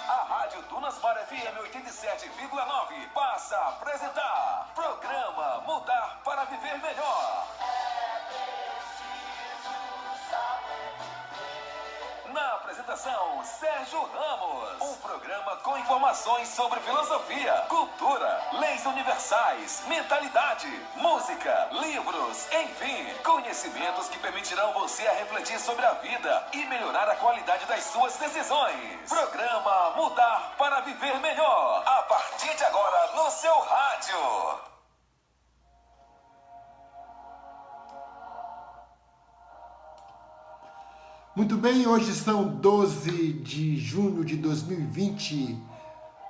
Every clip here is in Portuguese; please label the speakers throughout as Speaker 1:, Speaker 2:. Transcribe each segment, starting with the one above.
Speaker 1: a Rádio Dunasmar FM 87,9 passa a apresentar Programa Mudar para Viver Melhor. Na apresentação, Sérgio Ramos. Um programa com informações sobre filosofia, cultura, leis universais, mentalidade, música, livros, enfim, conhecimentos que permitirão você a refletir sobre a vida e melhorar a qualidade das suas decisões. Programa Mudar para Viver Melhor. A partir de agora, no seu rádio.
Speaker 2: Muito bem, hoje são 12 de junho de 2020,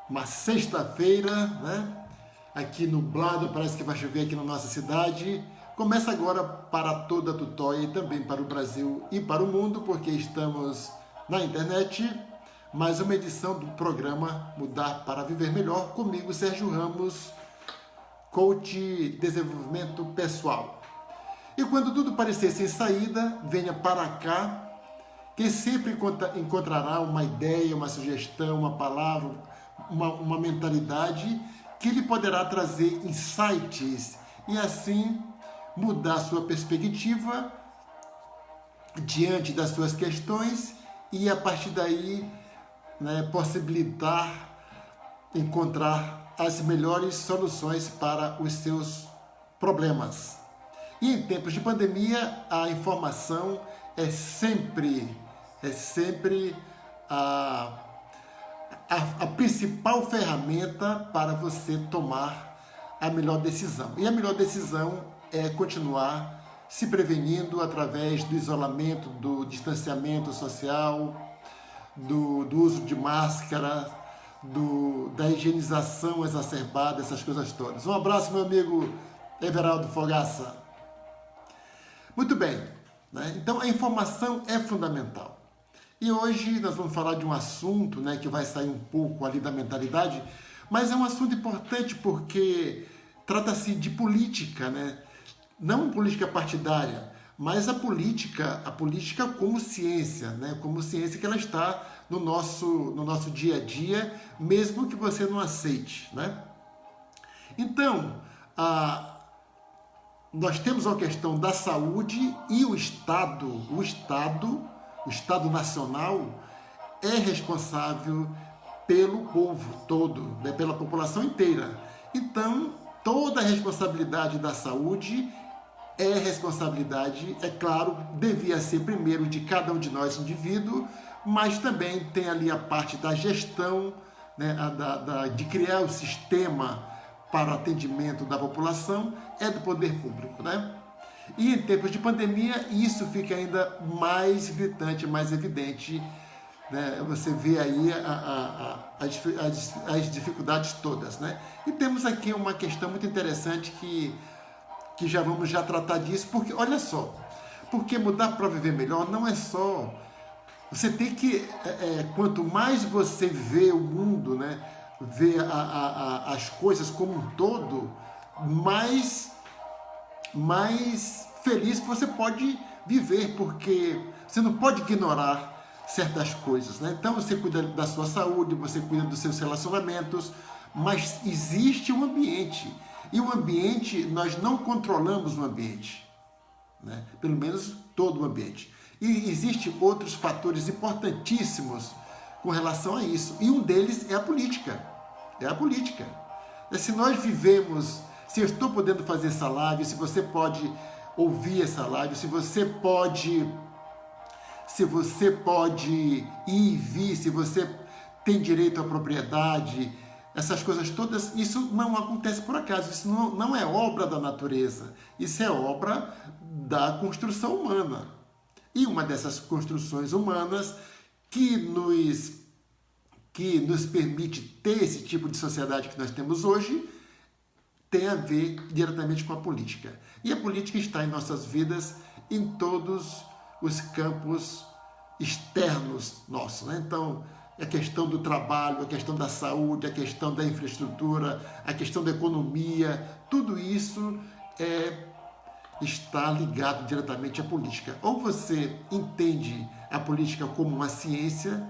Speaker 2: uma sexta-feira, né? Aqui nublado, parece que vai chover aqui na nossa cidade. Começa agora para toda a Tutóia e também para o Brasil e para o mundo, porque estamos na internet. Mais uma edição do programa Mudar para Viver Melhor, comigo, Sérgio Ramos, coach de desenvolvimento pessoal. E quando tudo parecer sem saída, venha para cá, que sempre encontrará uma ideia, uma sugestão, uma palavra, uma mentalidade que lhe poderá trazer insights e assim mudar sua perspectiva diante das suas questões e a partir daí, né, possibilitar encontrar as melhores soluções para os seus problemas. E em tempos de pandemia, a informação é sempre a principal ferramenta para você tomar a melhor decisão. E a melhor decisão é continuar se prevenindo através do isolamento, do distanciamento social, do uso de máscara, da higienização exacerbada, essas coisas todas. Um abraço, meu amigo Everaldo Fogaça. Muito bem, né? Então a informação é fundamental. E hoje nós vamos falar de um assunto, né, que vai sair um pouco ali da mentalidade, mas é um assunto importante porque trata-se de política, né? Não política partidária, mas a política como ciência, né? Como ciência que ela está no nosso dia a dia, mesmo que você não aceite, né? Então, nós temos a questão da saúde e o Estado nacional é responsável pelo povo todo, né, pela população inteira. Então, toda a responsabilidade da saúde é responsabilidade, é claro, devia ser primeiro de cada um de nós, indivíduo, mas também tem ali a parte da gestão, né, de criar o sistema para o atendimento da população, é do poder público, né? E em tempos de pandemia, isso fica ainda mais gritante, mais evidente, né? Você vê aí as dificuldades todas, né? E temos aqui uma questão muito interessante que já vamos tratar disso, porque, olha só, porque mudar para viver melhor não é só... Você tem que, quanto mais você vê o mundo, né? Vê as coisas como um todo, mais feliz você pode viver, porque você não pode ignorar certas coisas, né? Então você cuida da sua saúde, você cuida dos seus relacionamentos, mas existe um ambiente, e o ambiente, nós não controlamos o ambiente, né? Pelo menos todo o ambiente. E existem outros fatores importantíssimos com relação a isso, e um deles é a política. Se nós vivemos, se eu estou podendo fazer essa live, se você pode ouvir essa live, se você pode ir e vir, se você tem direito à propriedade, essas coisas todas, isso não acontece por acaso, isso não é obra da natureza, isso é obra da construção humana. E uma dessas construções humanas que nos permite ter esse tipo de sociedade que nós temos hoje, tem a ver diretamente com a política. E a política está em nossas vidas, em todos os campos externos nossos, né? Então, a questão do trabalho, a questão da saúde, a questão da infraestrutura, a questão da economia, tudo isso está ligado diretamente à política. Ou você entende a política como uma ciência,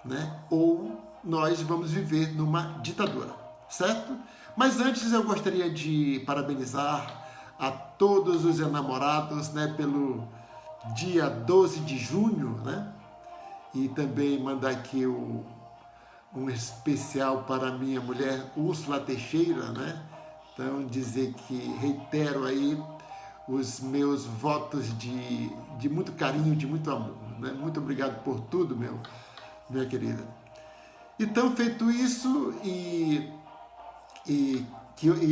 Speaker 2: né? Ou nós vamos viver numa ditadura, certo? Mas antes eu gostaria de parabenizar a todos os enamorados, né, pelo dia 12 de junho, né? E também mandar aqui um especial para a minha mulher Úrsula Teixeira, né? Então dizer que reitero aí os meus votos de muito carinho, de muito amor, né? Muito obrigado por tudo, minha querida. Então, feito isso, e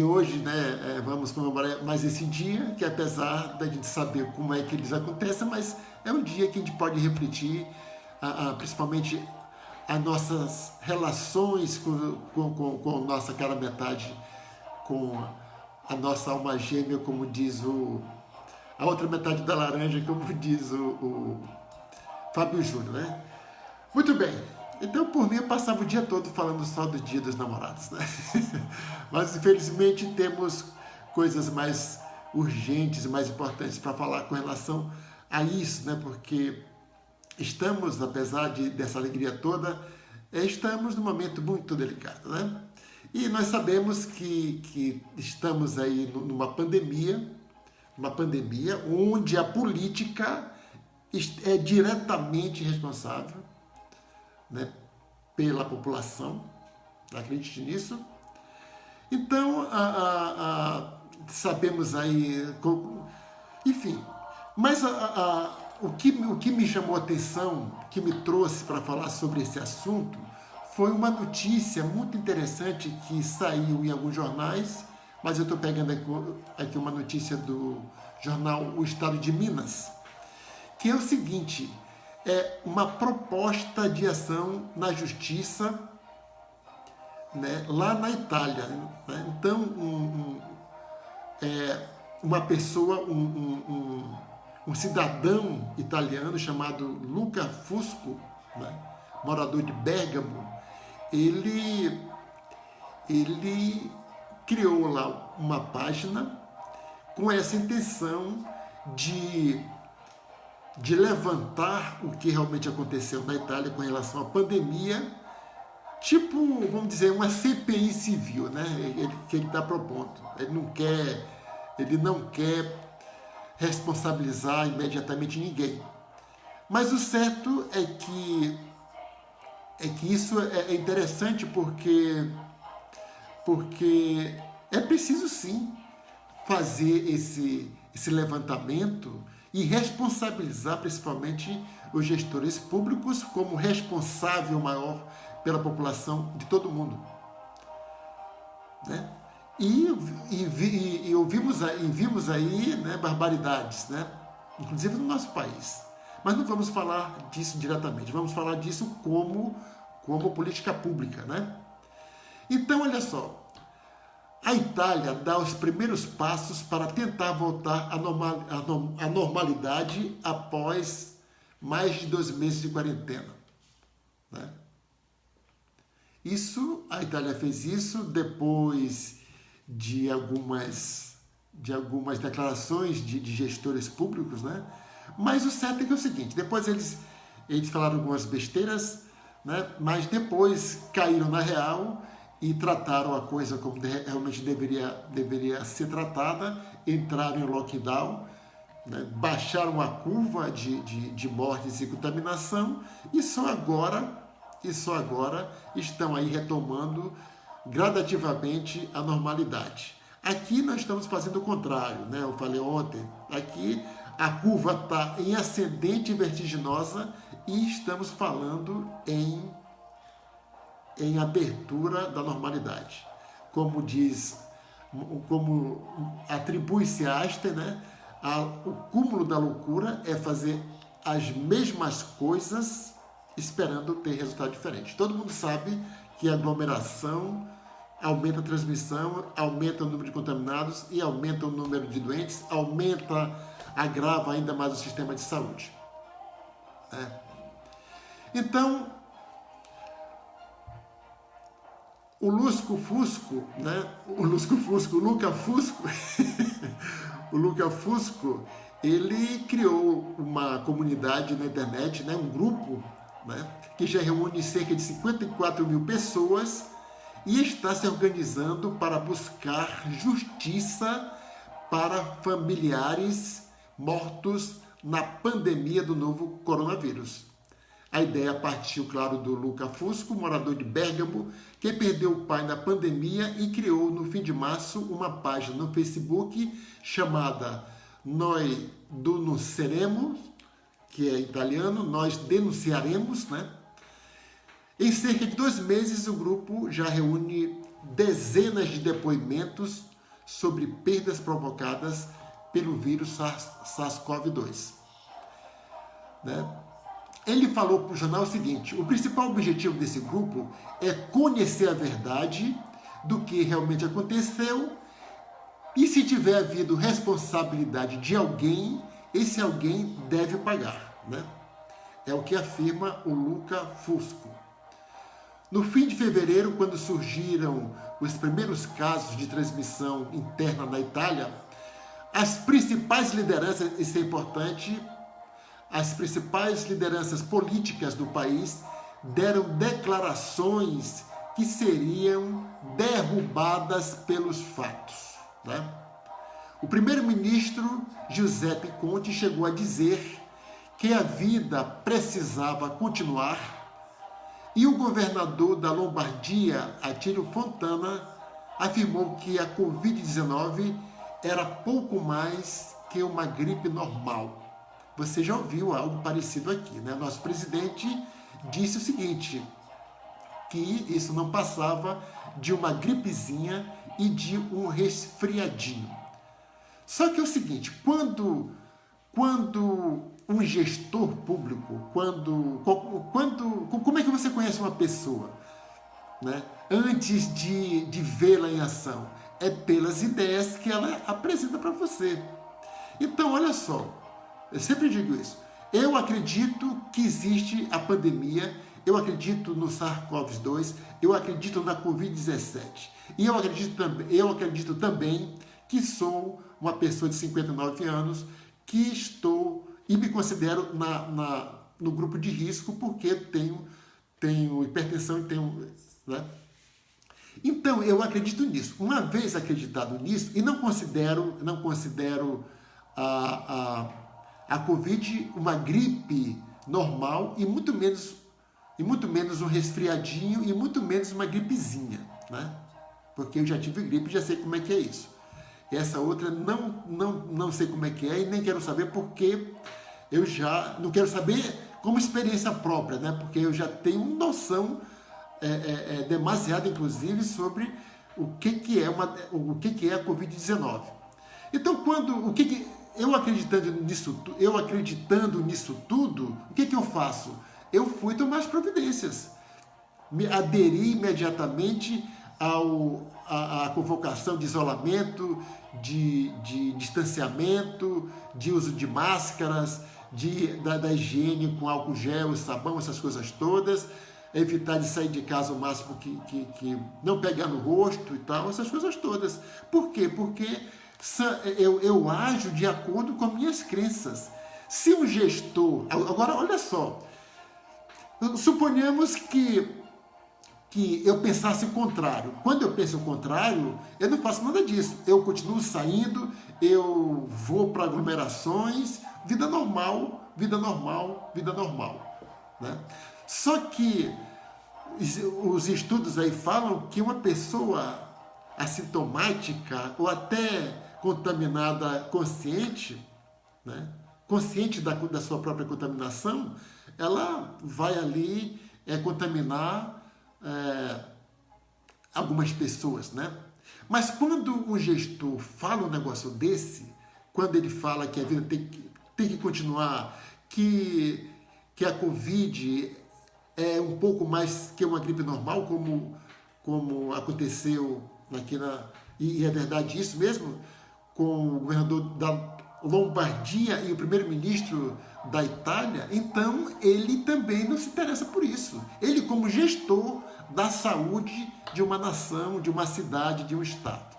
Speaker 2: hoje, né, vamos comemorar mais esse dia, que apesar da gente saber como é que eles acontecem, mas é um dia que a gente pode refletir, principalmente as nossas relações com nossa cara metade, com a nossa alma gêmea, como diz a outra metade da laranja, como diz o Fábio Júnior, né? Muito bem. Então, por mim, eu passava o dia todo falando só do Dia dos Namorados, né? Mas, infelizmente, temos coisas mais urgentes e mais importantes para falar com relação a isso, né? Porque estamos, apesar dessa alegria toda, estamos num momento muito delicado, né? E nós sabemos que estamos aí numa pandemia onde a política é diretamente responsável, né, pela população, acredite nisso. Então, sabemos aí, enfim, mas o que me chamou a atenção, que me trouxe para falar sobre esse assunto, foi uma notícia muito interessante que saiu em alguns jornais, mas eu estou pegando aqui uma notícia do jornal O Estado de Minas, que é o seguinte: é uma proposta de ação na justiça, né, lá na Itália. Né? Então, uma pessoa, um cidadão italiano chamado Luca Fusco, né, morador de Bérgamo, ele criou lá uma página com essa intenção de levantar o que realmente aconteceu na Itália com relação à pandemia, tipo, vamos dizer, uma CPI civil, né? Que ele está propondo. Ele não quer responsabilizar imediatamente ninguém. Mas o certo é que isso é interessante porque é preciso sim fazer esse levantamento e responsabilizar principalmente os gestores públicos como responsável maior pela população de todo mundo, né? E vimos aí, né, barbaridades, né, inclusive no nosso país. Mas não vamos falar disso diretamente, vamos falar disso como política pública, né? Então, olha só, a Itália dá os primeiros passos para tentar voltar à normalidade após mais de 2 meses de quarentena, né? A Itália fez isso depois de algumas declarações de gestores públicos, né? Mas o certo é que é o seguinte: depois eles falaram algumas besteiras, né? Mas depois caíram na real e trataram a coisa como realmente deveria ser tratada, entraram em lockdown, né? Baixaram a curva de mortes e contaminação e só agora estão aí retomando gradativamente a normalidade. Aqui nós estamos fazendo o contrário, né? Eu falei ontem, aqui a curva está em ascendente vertiginosa e estamos falando em abertura da normalidade. Como atribui-se a Einstein, né? O cúmulo da loucura é fazer as mesmas coisas esperando ter resultado diferente. Todo mundo sabe que a aglomeração aumenta a transmissão, aumenta o número de contaminados e aumenta o número de doentes, agrava ainda mais o sistema de saúde. Então, o Luca Fusco, O Luca Fusco, ele criou uma comunidade na internet, né, um grupo, né, que já reúne cerca de 54 mil pessoas e está se organizando para buscar justiça para familiares mortos na pandemia do novo coronavírus. A ideia partiu, claro, do Luca Fusco, morador de Bérgamo, que perdeu o pai na pandemia e criou, no fim de março, uma página no Facebook chamada Nós Denunciaremos, que é italiano, Nós Denunciaremos, né? Em cerca de 2 meses, o grupo já reúne dezenas de depoimentos sobre perdas provocadas pelo vírus SARS-CoV-2. Né? Ele falou para o jornal o seguinte: o principal objetivo desse grupo é conhecer a verdade do que realmente aconteceu e, se tiver havido responsabilidade de alguém, esse alguém deve pagar. Né? É o que afirma o Luca Fusco. No fim de fevereiro, quando surgiram os primeiros casos de transmissão interna na Itália, as principais lideranças, isso é importante, as principais lideranças políticas do país deram declarações que seriam derrubadas pelos fatos. Né? O primeiro-ministro Giuseppe Conte chegou a dizer que a vida precisava continuar e o governador da Lombardia, Attilio Fontana, afirmou que a Covid-19 era pouco mais que uma gripe normal. Você já ouviu algo parecido aqui, né? Nosso presidente disse o seguinte, que isso não passava de uma gripezinha e de um resfriadinho. Só que é o seguinte, quando um gestor público, como é que você conhece uma pessoa, né? Antes de vê-la em ação? É pelas ideias que ela apresenta para você. Então, olha só, eu sempre digo isso. Eu acredito que existe a pandemia, eu acredito no SARS-CoV-2, eu acredito na Covid-17. E eu acredito também que sou uma pessoa de 59 anos que estou e me considero no grupo de risco porque tenho hipertensão e tenho... Né? Então, eu acredito nisso. Uma vez acreditado nisso, e não considero a Covid uma gripe normal e muito menos um resfriadinho e muito menos uma gripezinha, né? Porque eu já tive gripe e já sei como é que é isso. Essa outra não sei como é que é e nem quero saber porque eu já não quero saber como experiência própria, né? Porque eu já tenho noção demasiado, inclusive, sobre o que é a Covid-19. Então, eu acreditando nisso tudo, o que eu faço? Eu fui tomar as providências. Me aderi imediatamente à convocação de isolamento, de distanciamento, de uso de máscaras, da higiene com álcool gel, sabão, essas coisas todas, evitar de sair de casa o máximo que não pegar no rosto e tal, essas coisas todas. Por quê? Porque eu ajo de acordo com as minhas crenças. Se um gestor... Agora, olha só. Suponhamos que eu pensasse o contrário. Quando eu penso o contrário, eu não faço nada disso. Eu continuo saindo, eu vou para aglomerações, vida normal, né? Só que os estudos aí falam que uma pessoa assintomática ou até contaminada consciente, né? Consciente da sua própria contaminação, ela vai ali contaminar algumas pessoas, né? Mas quando um gestor fala um negócio desse, quando ele fala que a vida tem que continuar, que a Covid é um pouco mais que uma gripe normal, como aconteceu e é verdade isso mesmo, com o governador da Lombardia e o primeiro-ministro da Itália, então ele também não se interessa por isso. Ele, como gestor da saúde de uma nação, de uma cidade, de um estado.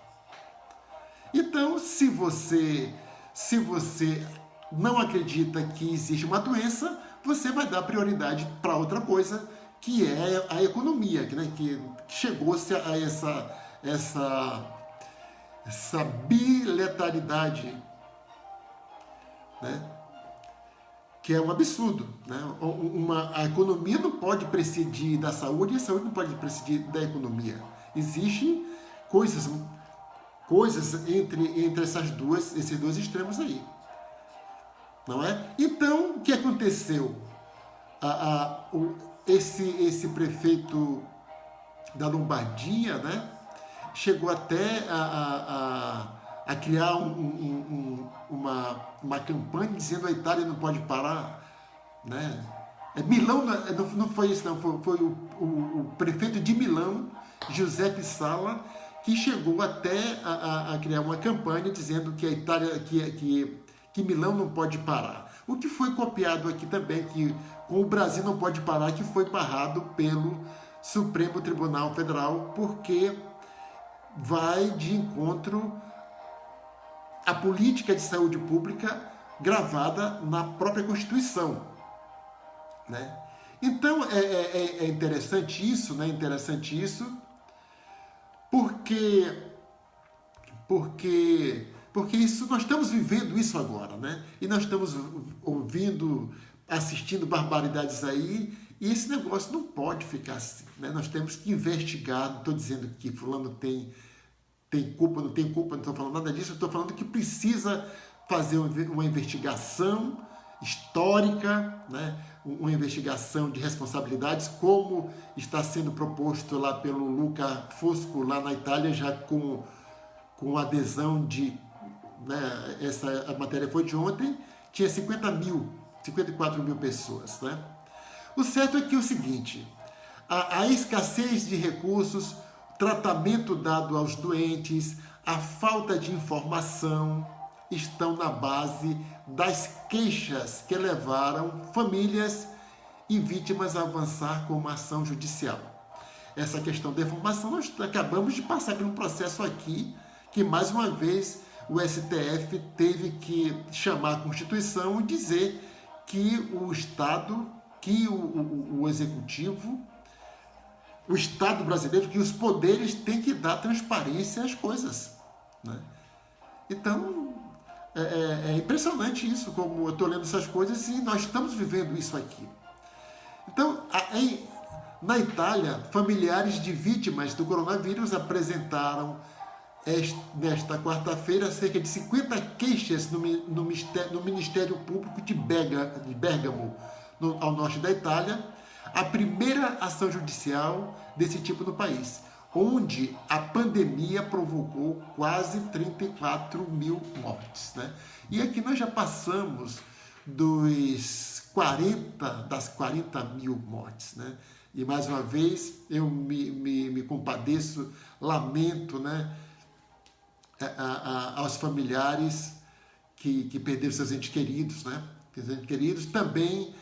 Speaker 2: Então, se você Se você não acredita que existe uma doença, você vai dar prioridade para outra coisa, que é a economia, né? Que chegou-se a essa bilateralidade, né? Que é um absurdo, né? A economia não pode prescindir da saúde e a saúde não pode prescindir da economia. Existem coisas entre esses dois extremos aí, não é? Então, o que aconteceu? Esse prefeito da Lombardia, né, chegou até a criar uma campanha dizendo a Itália não pode parar, né? Milão não foi isso, não, foi o prefeito de Milão, Giuseppe Sala, que chegou até a criar uma campanha dizendo que a Itália, que Milão não pode parar. O que foi copiado aqui também, que com o Brasil não pode parar, que foi barrado pelo Supremo Tribunal Federal, porque vai de encontro à política de saúde pública gravada na própria Constituição, né? Então é interessante isso, né? Interessante isso, porque isso, nós estamos vivendo isso agora, né? E nós estamos ouvindo, assistindo barbaridades aí, e esse negócio não pode ficar assim, né? Nós temos que investigar. Não estou dizendo que fulano tem culpa, não tem culpa, não estou falando nada disso, eu estou falando que precisa fazer uma investigação histórica, né? Uma investigação de responsabilidades, como está sendo proposto lá pelo Luca Fosco, lá na Itália, já com adesão de... Né, a matéria foi de ontem, tinha 54 mil pessoas, né? O certo é que é o seguinte, a escassez de recursos, tratamento dado aos doentes, a falta de informação estão na base das queixas que levaram famílias e vítimas a avançar com uma ação judicial. Essa questão da informação, nós acabamos de passar por um processo aqui, que mais uma vez o STF teve que chamar a Constituição e dizer que o Estado, que o Executivo, o Estado brasileiro, que os poderes têm que dar transparência às coisas, né? Então, é impressionante isso, como eu estou lendo essas coisas e nós estamos vivendo isso aqui. Então, na Itália, familiares de vítimas do coronavírus apresentaram nesta quarta-feira cerca de 50 queixas no Ministério Público de Bergamo, ao norte da Itália, a primeira ação judicial desse tipo no país, onde a pandemia provocou quase 34 mil mortes, né? E aqui nós já passamos das 40 mil mortes, né? E mais uma vez eu me compadeço, lamento, né, aos familiares que perderam seus entes queridos, né? Seus entes queridos. Também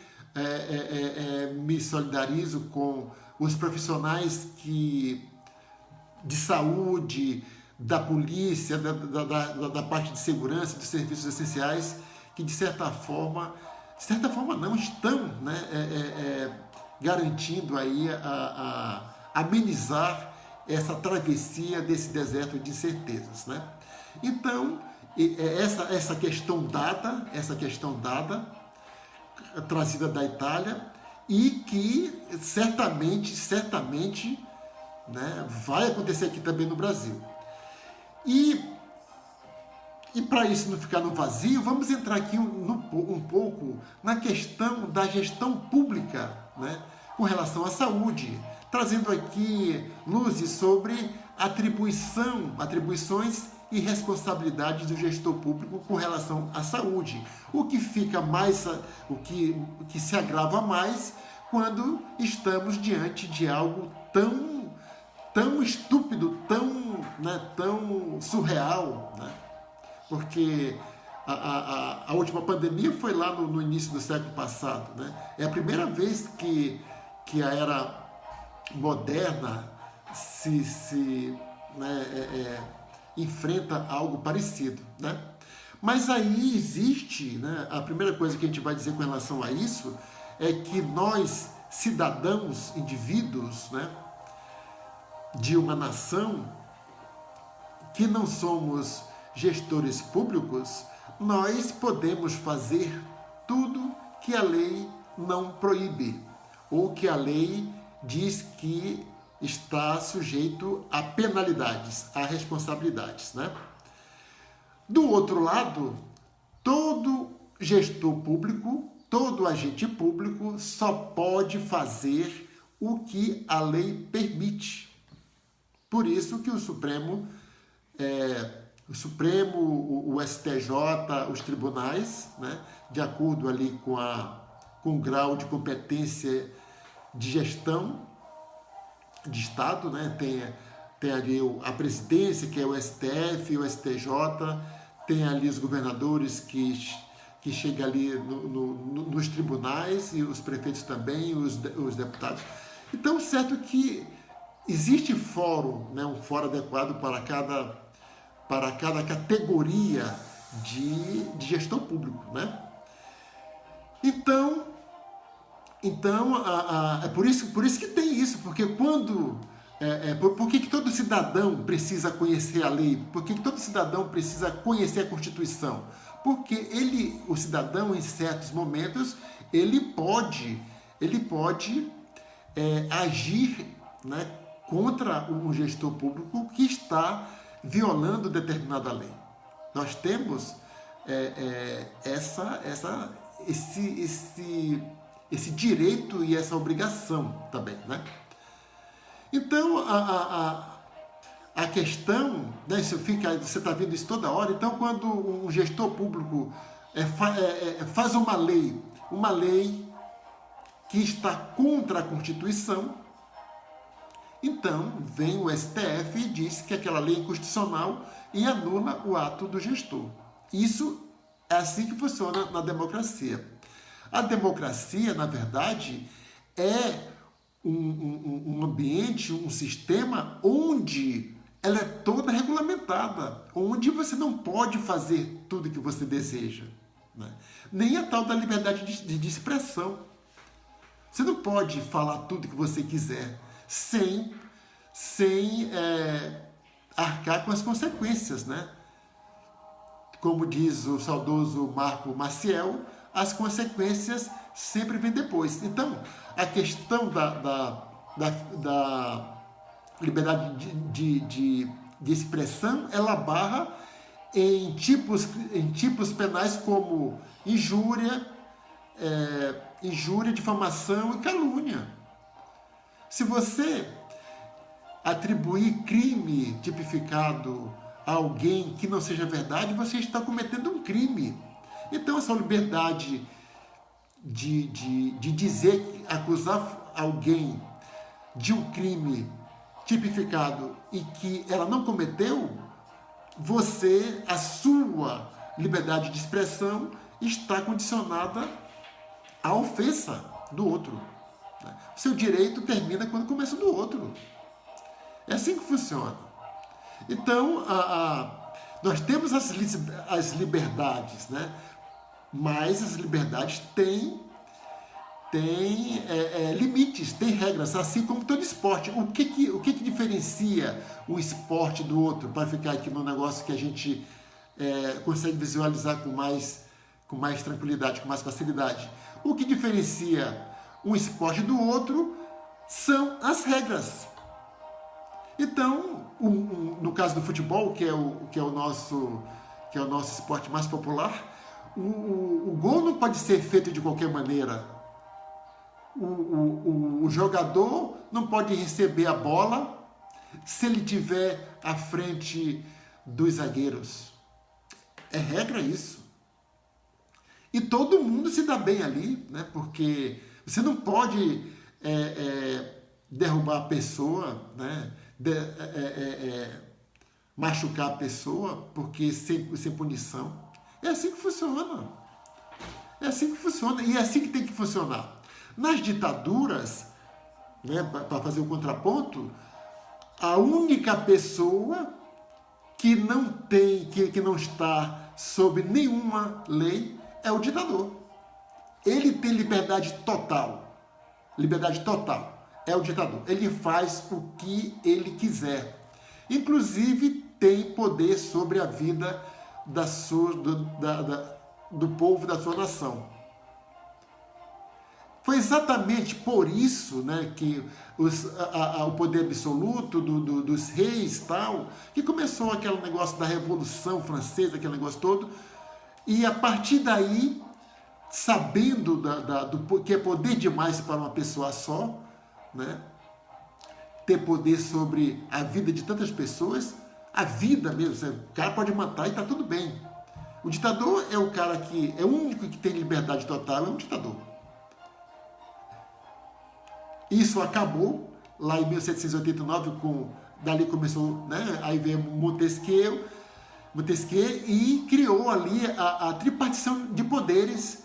Speaker 2: me solidarizo com os profissionais de saúde, da polícia, da parte de segurança, dos serviços essenciais, que de certa forma não estão, né, garantindo aí amenizar essa travessia desse deserto de incertezas, né? Então, essa questão dada, trazida da Itália, e que certamente, né, vai acontecer aqui também no Brasil. E para isso não ficar no vazio, vamos entrar aqui um pouco na questão da gestão pública, né, com relação à saúde, trazendo aqui luzes sobre atribuições e responsabilidades do gestor público com relação à saúde. O que fica mais, o que se agrava mais quando estamos diante de algo tão estúpido, tão surreal, né? Porque a última pandemia foi lá no início do século passado, né? É a primeira vez que a era moderna enfrenta algo parecido, né? Mas aí existe, né, a primeira coisa que a gente vai dizer com relação a isso é que nós, cidadãos, indivíduos, né, de uma nação, que não somos gestores públicos, nós podemos fazer tudo que a lei não proíbe, ou que a lei diz que está sujeito a penalidades, a responsabilidades, né? Do outro lado, todo gestor público, todo agente público só pode fazer o que a lei permite. Por isso que o Supremo, o STJ, os tribunais, né, de acordo ali com o grau de competência de gestão de Estado, né, tem ali a presidência, que é o STF, o STJ, tem ali os governadores que chegam ali nos tribunais, e os prefeitos também, os deputados. Então, certo que existe fórum, né, um fórum adequado para cada categoria de gestão público, né? Então é por isso que tem isso, porque por que todo cidadão precisa conhecer a lei? Por que todo cidadão precisa conhecer a Constituição? Porque o cidadão, em certos momentos, ele pode agir, né, contra um gestor público que está violando determinada lei. Nós temos esse direito e essa obrigação também, né? Então, a questão, né, você está vendo isso toda hora, então quando um gestor público faz uma lei que está contra a Constituição, então vem o STF e diz que aquela lei é inconstitucional e anula o ato do gestor. Isso é assim que funciona na democracia. A democracia, na verdade, é um ambiente, um sistema onde ela é toda regulamentada, onde você não pode fazer tudo que você deseja, né? Nem a tal da liberdade de expressão. Você não pode falar tudo que você quiser sem arcar com as consequências, né? Como diz o saudoso Marco Maciel, as consequências sempre vêm depois. Então, a questão da liberdade de expressão, ela barra em tipos penais como injúria, difamação e calúnia. Se você atribuir crime tipificado a alguém que não seja verdade, você está cometendo um crime. Então, essa liberdade de acusar alguém de um crime tipificado e que ela não cometeu, a sua liberdade de expressão está condicionada à ofensa do outro. O seu direito termina quando começa do outro. É assim que funciona. Então, nós temos as liberdades, né? Mas as liberdades têm limites, têm regras, assim como todo esporte. O que diferencia um esporte do outro, para ficar aqui no negócio que a gente consegue visualizar com mais tranquilidade, com mais facilidade? O que diferencia um esporte do outro são as regras. Então, no caso do futebol, que é o nosso esporte mais popular, o gol não pode ser feito de qualquer maneira. O jogador não pode receber a bola se ele estiver à frente dos zagueiros. É regra isso. E todo mundo se dá bem ali, né? Porque você não pode derrubar a pessoa, né? Machucar a pessoa porque sem punição. É assim que funciona. É assim que funciona e é assim que tem que funcionar. Nas ditaduras, né, para fazer o contraponto, a única pessoa que não está sobre nenhuma lei é o ditador. Ele tem liberdade total. Liberdade total. É o ditador. Ele faz o que ele quiser. Inclusive, tem poder sobre a vida do povo da sua nação. Foi exatamente por isso, né, que o poder absoluto dos reis tal, que começou aquele negócio da Revolução Francesa, aquele negócio todo, e a partir daí, sabendo que é poder demais para uma pessoa só, né, ter poder sobre a vida de tantas pessoas, a vida mesmo, o cara pode matar e está tudo bem. O ditador é o cara que é o único que tem liberdade total, é um ditador. Isso acabou lá em 1789, dali começou, né? Aí veio Montesquieu e criou ali a tripartição de poderes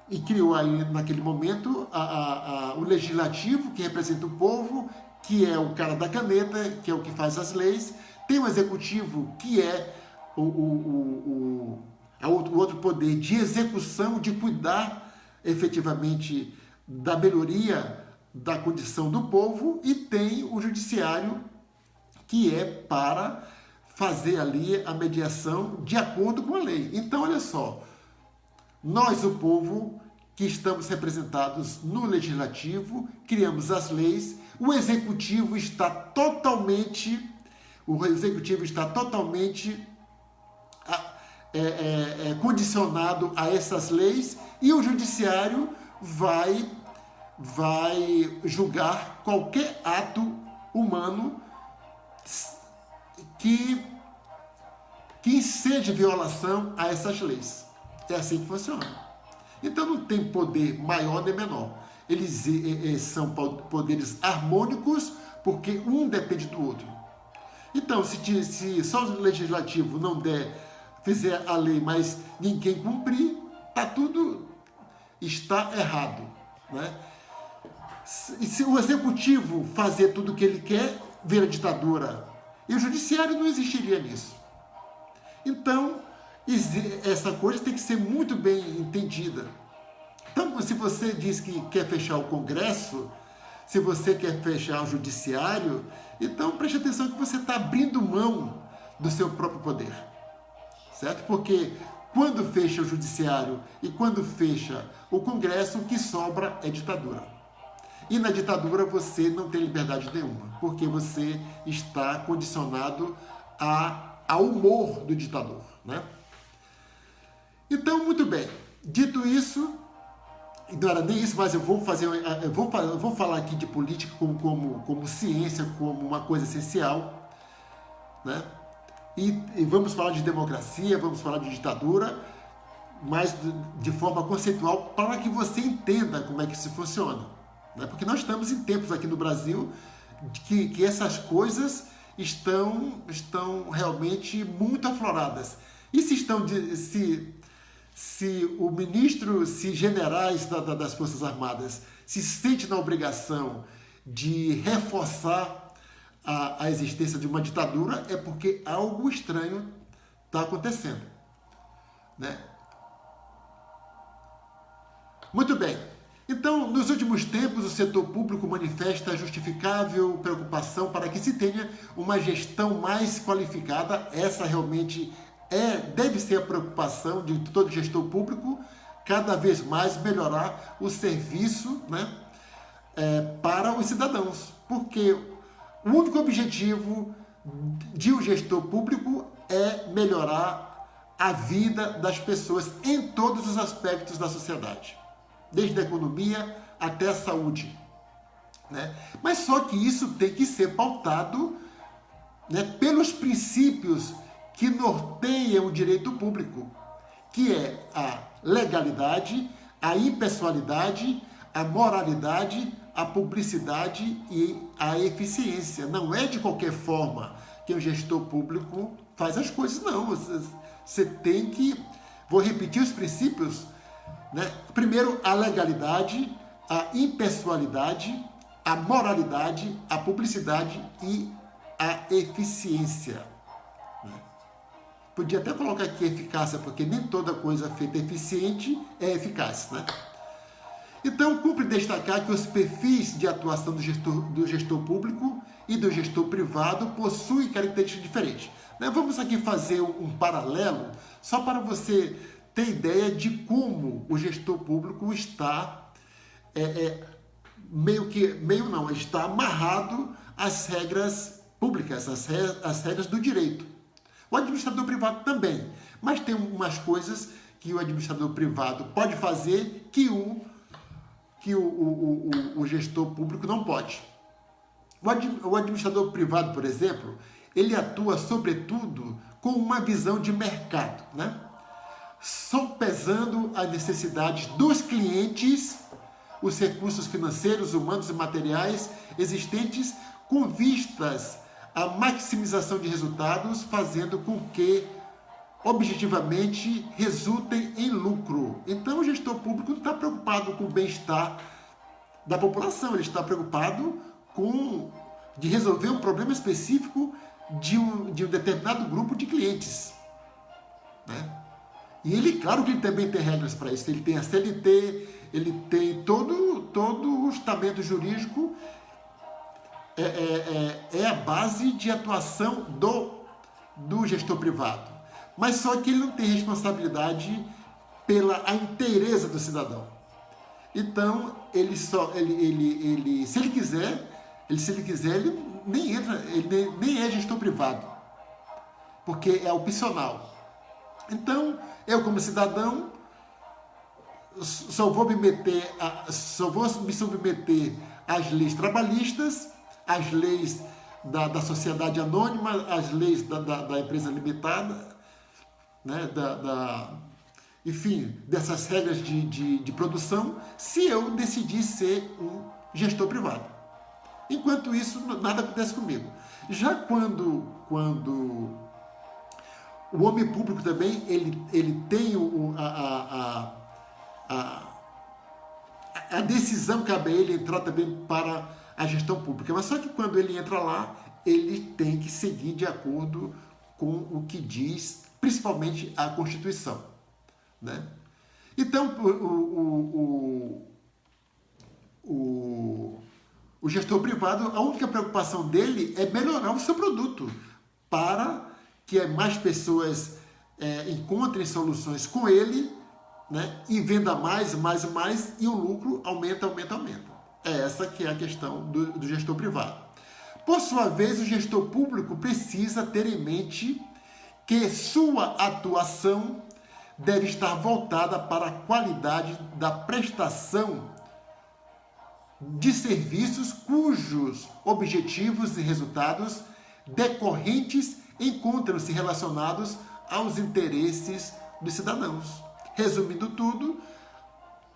Speaker 2: e criou aí naquele momento o legislativo, que representa o povo, que é o cara da caneta, que é o que faz as leis, tem o executivo, que é o outro poder de execução, de cuidar efetivamente da melhoria da condição do povo, e tem o judiciário, que é para fazer ali a mediação de acordo com a lei. Então, olha só, nós, o povo, que estamos representados no legislativo, criamos as leis, o executivo está totalmente condicionado a essas leis, e o judiciário vai julgar qualquer ato humano que seja violação a essas leis. É assim que funciona. Então não tem poder maior nem menor. Eles são poderes harmônicos, porque um depende do outro. Então, se só o legislativo não fizer a lei, mas ninguém cumprir, está errado, né? E se o executivo fazer tudo o que ele quer, vira ditadura. E o judiciário não existiria nisso. Então, essa coisa tem que ser muito bem entendida. Então, se você diz que quer fechar o Congresso, se você quer fechar o judiciário, então preste atenção que você está abrindo mão do seu próprio poder. Certo? Porque quando fecha o judiciário e quando fecha o Congresso, o que sobra é ditadura. E na ditadura você não tem liberdade nenhuma, porque você está condicionado ao humor do ditador, né? Então, muito bem. Dito isso, não era nem isso, mas eu vou falar aqui de política como ciência, como uma coisa essencial, né? E vamos falar de democracia, vamos falar de ditadura, mas de forma conceitual, para que você entenda como é que isso funciona. Porque nós estamos em tempos aqui no Brasil que essas coisas estão realmente muito afloradas. E se o ministro, se generais das Forças Armadas se sente na obrigação de reforçar a existência de uma ditadura, é porque algo estranho está acontecendo, né? Muito bem. Então, nos últimos tempos, o setor público manifesta justificável preocupação para que se tenha uma gestão mais qualificada. Essa realmente deve ser a preocupação de todo gestor público, cada vez mais melhorar o serviço, né, para os cidadãos. Porque o único objetivo de um gestor público é melhorar a vida das pessoas em todos os aspectos da sociedade. Desde a economia até a saúde, né? Mas só que isso tem que ser pautado, né, pelos princípios que norteiam o direito público, que é a legalidade, a impessoalidade, a moralidade, a publicidade e a eficiência. Não é de qualquer forma que o gestor público faz as coisas, não. Você tem que... Vou repetir os princípios, né? Primeiro, a legalidade, a impessoalidade, a moralidade, a publicidade e a eficiência. Podia até colocar aqui eficácia, porque nem toda coisa feita eficiente é eficaz, né? Então, cumpre destacar que os perfis de atuação do gestor público e do gestor privado possuem características diferentes. Vamos aqui fazer um paralelo, só para você ter ideia de como o gestor público está, está amarrado às regras públicas, às regras do direito. O administrador privado também, mas tem umas coisas que o administrador privado pode fazer que o gestor público não pode. O administrador privado, por exemplo, ele atua sobretudo com uma visão de mercado, né? Sopesando as necessidades dos clientes, os recursos financeiros, humanos e materiais existentes, com vistas à maximização de resultados, fazendo com que objetivamente resultem em lucro. Então o gestor público não está preocupado com o bem-estar da população, ele está preocupado de resolver um problema específico de um determinado grupo de clientes, né? E ele, claro que ele também tem regras para isso, ele tem a CLT, ele tem todo o estamento jurídico, é a base de atuação do gestor privado. Mas só que ele não tem responsabilidade pela inteireza do cidadão. Então, se ele quiser, ele nem entra, ele nem é gestor privado, porque é opcional. Então, eu como cidadão só vou me submeter às leis trabalhistas, às leis da sociedade anônima, às leis da empresa limitada, né, enfim, dessas regras de produção, se eu decidir ser um gestor privado. Enquanto isso, nada acontece comigo. Já quando o homem público também, ele tem a decisão, cabe a ele entrar também para a gestão pública. Mas só que quando ele entra lá, ele tem que seguir de acordo com o que diz, principalmente a Constituição, né? Então, o gestor privado, a única preocupação dele é melhorar o seu produto para que mais pessoas encontrem soluções com ele, né? E venda mais, e o lucro aumenta. É essa que é a questão do gestor privado. Por sua vez, o gestor público precisa ter em mente que sua atuação deve estar voltada para a qualidade da prestação de serviços cujos objetivos e resultados decorrentes encontram-se relacionados aos interesses dos cidadãos. Resumindo tudo,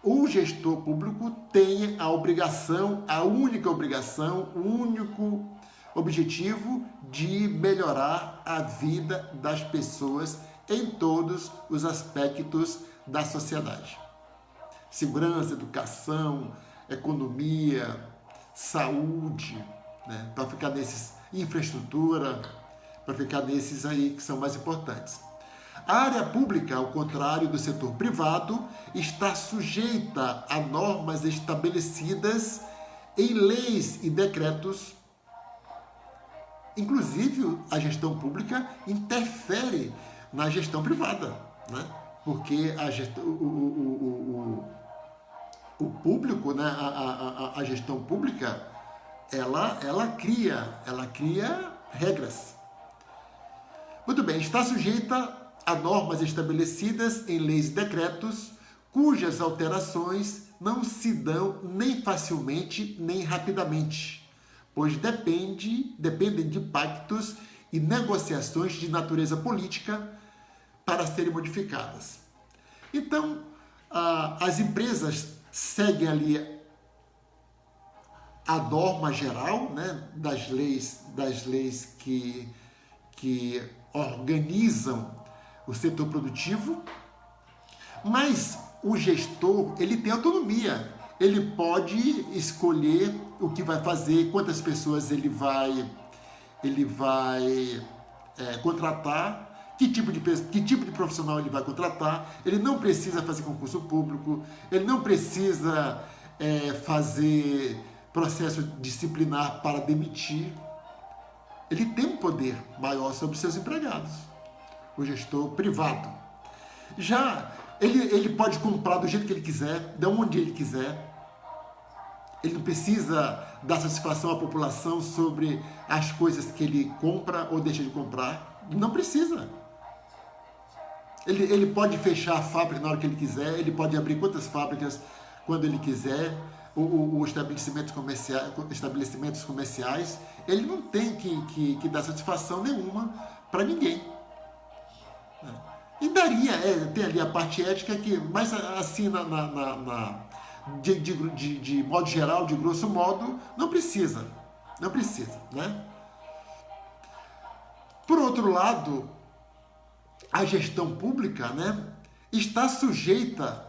Speaker 2: o gestor público tem a única obrigação, o único objetivo de melhorar a vida das pessoas em todos os aspectos da sociedade. Segurança, educação, economia, saúde, né? Para ficar nesses, infraestrutura, para ficar nesses aí que são mais importantes. A área pública, ao contrário do setor privado, está sujeita a normas estabelecidas em leis e decretos. Inclusive, a gestão pública interfere na gestão privada, né? Porque o público, né? a gestão pública, ela cria regras. Muito bem, está sujeita a normas estabelecidas em leis e decretos, cujas alterações não se dão nem facilmente nem rapidamente, pois dependem de pactos e negociações de natureza política para serem modificadas. Então, as empresas seguem ali a norma geral, né, das leis que organizam o setor produtivo, mas o gestor, ele tem autonomia, ele pode escolher o que vai fazer, quantas pessoas ele vai contratar, que tipo de profissional ele vai contratar, ele não precisa fazer concurso público, ele não precisa fazer processo disciplinar para demitir. Ele tem um poder maior sobre seus empregados, o gestor privado. Já ele pode comprar do jeito que ele quiser, de onde ele quiser. Ele não precisa dar satisfação à população sobre as coisas que ele compra ou deixa de comprar. Não precisa. Ele pode fechar a fábrica na hora que ele quiser, ele pode abrir quantas fábricas quando ele quiser, os estabelecimentos comerciais. Ele não tem que dar satisfação nenhuma para ninguém. E daria, tem ali a parte ética, mas assim, de modo geral, de grosso modo, não precisa, né? Por outro lado, a gestão pública, né, está sujeita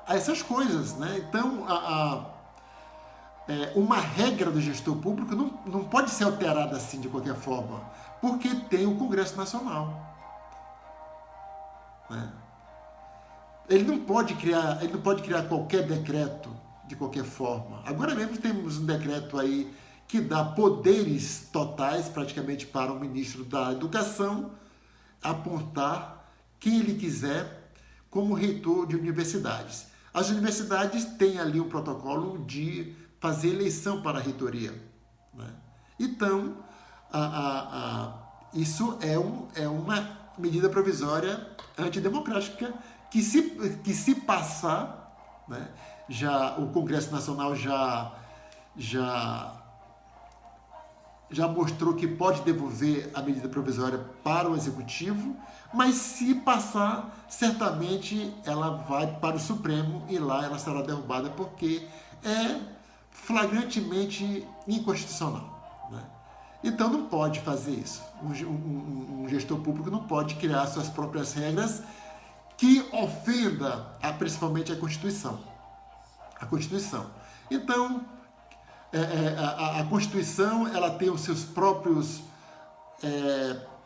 Speaker 2: a essas coisas, né? Então, uma regra do gestor público não pode ser alterada assim de qualquer forma, porque tem o Congresso Nacional. Né? Ele não pode criar qualquer decreto de qualquer forma. Agora mesmo temos um decreto aí que dá poderes totais praticamente para o ministro da Educação apontar quem ele quiser como reitor de universidades. As universidades têm ali um protocolo de fazer eleição para a reitoria. Né? Então, isso é uma medida provisória antidemocrática que se passar, né, já o Congresso Nacional já mostrou que pode devolver a medida provisória para o Executivo, mas se passar, certamente ela vai para o Supremo e lá ela será derrubada porque é flagrantemente inconstitucional. Né? Então não pode fazer isso. Um gestor público não pode criar suas próprias regras que ofenda principalmente a Constituição. Então, a Constituição ela tem os seus próprios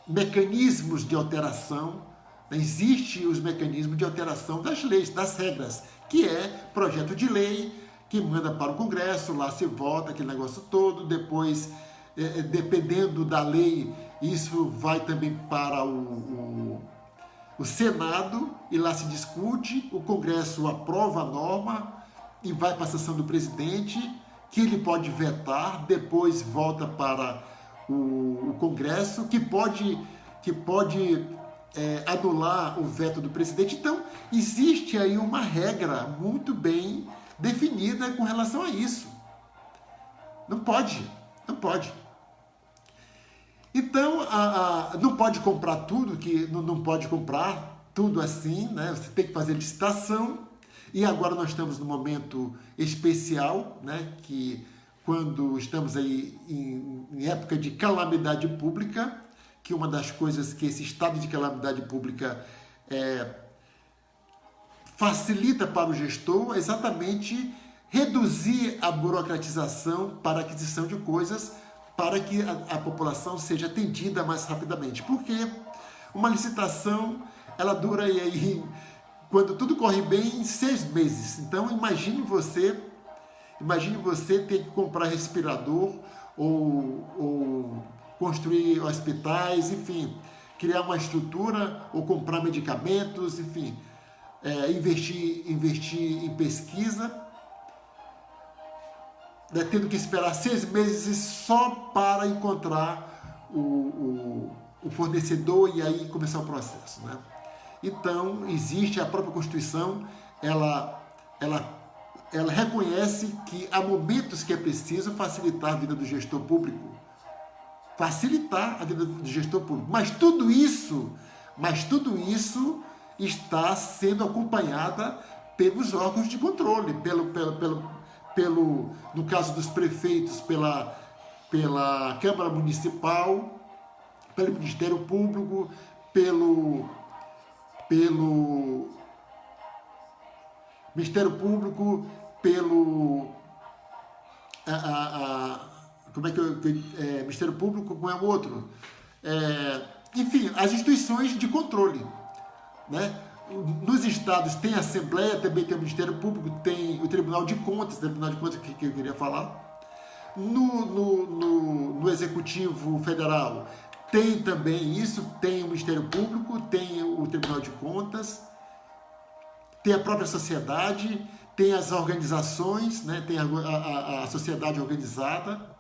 Speaker 2: mecanismos de alteração. Existem os mecanismos de alteração das leis, das regras, que é projeto de lei, que manda para o Congresso, lá se vota aquele negócio todo, depois, dependendo da lei, isso vai também para o Senado, e lá se discute, o Congresso aprova a norma e vai para a sessão do presidente, que ele pode vetar, depois volta para o Congresso, que pode anular o veto do presidente. Então, existe aí uma regra muito bem definida com relação a isso. Não pode. Então, não pode comprar tudo, não pode comprar tudo assim, né? Você tem que fazer licitação. E agora nós estamos num momento especial, né? Que quando estamos aí em época de calamidade pública, que uma das coisas que esse estado de calamidade pública facilita para o gestor é exatamente reduzir a burocratização para a aquisição de coisas, para que a população seja atendida mais rapidamente. Porque uma licitação, ela dura aí, quando tudo corre bem, 6 meses. Então, imagine você ter que comprar respirador ou construir hospitais, enfim, criar uma estrutura ou comprar medicamentos, enfim, investir em pesquisa, tendo que esperar 6 meses só para encontrar o fornecedor e aí começar o processo, né? Então, existe a própria Constituição, ela reconhece que há momentos que é preciso facilitar a vida do gestor público. Mas tudo isso está sendo acompanhada pelos órgãos de controle, no caso dos prefeitos, pela Câmara Municipal, pelo Ministério Público, pelo Ministério Público, como é que Ministério Público, como é o outro? Enfim, as instituições de controle, né? Nos estados tem a Assembleia, também tem o Ministério Público, tem o Tribunal de Contas que eu queria falar. No Executivo Federal tem também isso, tem o Ministério Público, tem o Tribunal de Contas, tem a própria sociedade, tem as organizações, né? Tem a sociedade organizada,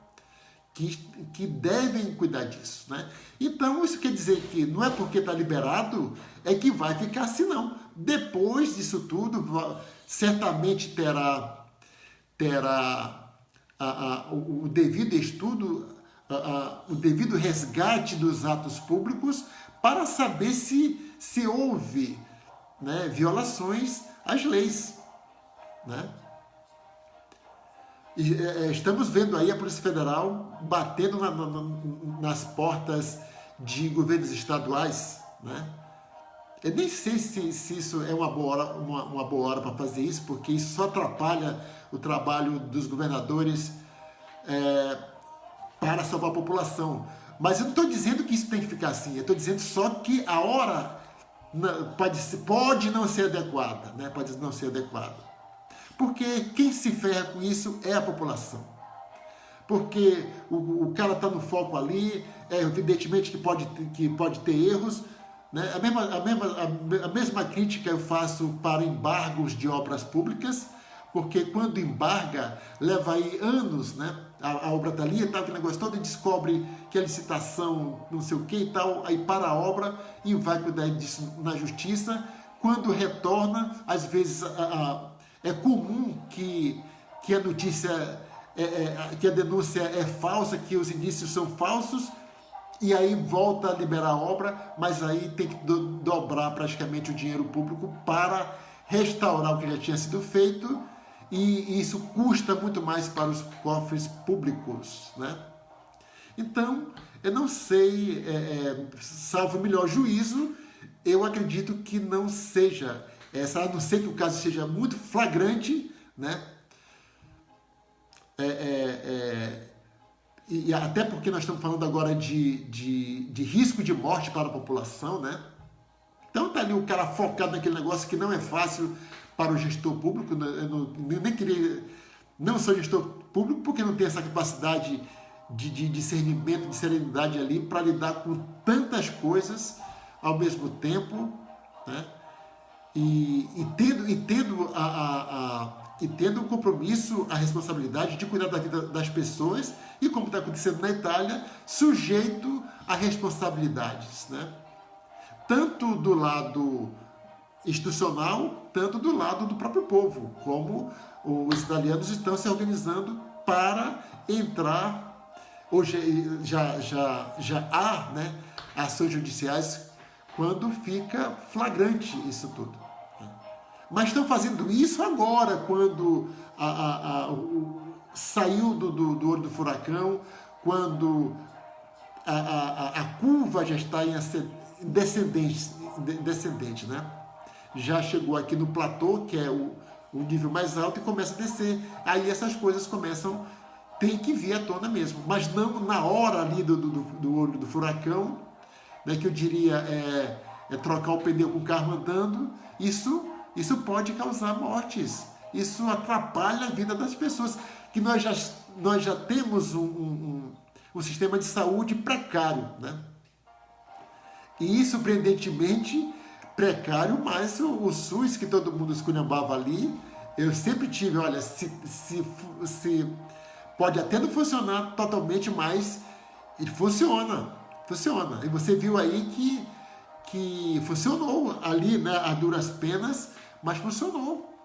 Speaker 2: que devem cuidar disso, né? Então, isso quer dizer que não é porque está liberado é que vai ficar assim, não. Depois disso tudo, certamente terá o devido estudo, o devido resgate dos atos públicos para saber se houve, né, violações às leis, né? E, estamos vendo aí a Polícia Federal batendo nas portas de governos estaduais, né? Eu nem sei se isso é uma boa hora para fazer isso, porque isso só atrapalha o trabalho dos governadores para salvar a população. Mas eu não estou dizendo que isso tem que ficar assim, eu estou dizendo só que a hora pode não ser adequada, né? Pode não ser adequada. Porque quem se ferra com isso é a população. Porque o cara está no foco ali, evidentemente que pode ter erros, né? A mesma crítica eu faço para embargos de obras públicas, porque quando embarga, leva aí anos, né? A obra está ali, tá, aquele negócio todo, e descobre que a licitação não sei o que e tal, aí para a obra e vai cuidar disso na justiça. Quando retorna, às vezes é comum que a notícia, que a denúncia é falsa, que os indícios são falsos, e aí volta a liberar a obra, mas aí tem que dobrar praticamente o dinheiro público para restaurar o que já tinha sido feito, e isso custa muito mais para os cofres públicos, né? Então, eu não sei, salvo o melhor juízo, eu acredito que não seja essa, a não ser que o caso seja muito flagrante, né? E até porque nós estamos falando agora de risco de morte para a população, né? Então tá ali o cara focado naquele negócio que não é fácil para o gestor público. Eu nem queria, não sou gestor público porque não tenho essa capacidade de discernimento, de serenidade ali para lidar com tantas coisas ao mesmo tempo, né? E tendo o compromisso, a responsabilidade de cuidar da vida das pessoas e, como está acontecendo na Itália, sujeito a responsabilidades, né? Tanto do lado institucional, tanto do lado do próprio povo, como os italianos estão se organizando para entrar. Hoje já há, né, ações judiciais quando fica flagrante isso tudo. Mas estão fazendo isso agora, quando saiu do olho do furacão, quando a curva já está em descendente, né? Já chegou aqui no platô, que é o nível mais alto, e começa a descer. Aí essas coisas tem que vir à tona mesmo. Mas não na hora ali do olho do furacão, né, que eu diria trocar o pneu com o carro andando. Isso pode causar mortes. Isso atrapalha a vida das pessoas. Que nós já temos um sistema de saúde precário, né? E, surpreendentemente, precário, mas o SUS, que todo mundo esculhambava ali, eu sempre tive, olha, se pode até não funcionar totalmente, mas ele funciona. E você viu aí que funcionou ali, né, a duras penas, mas funcionou.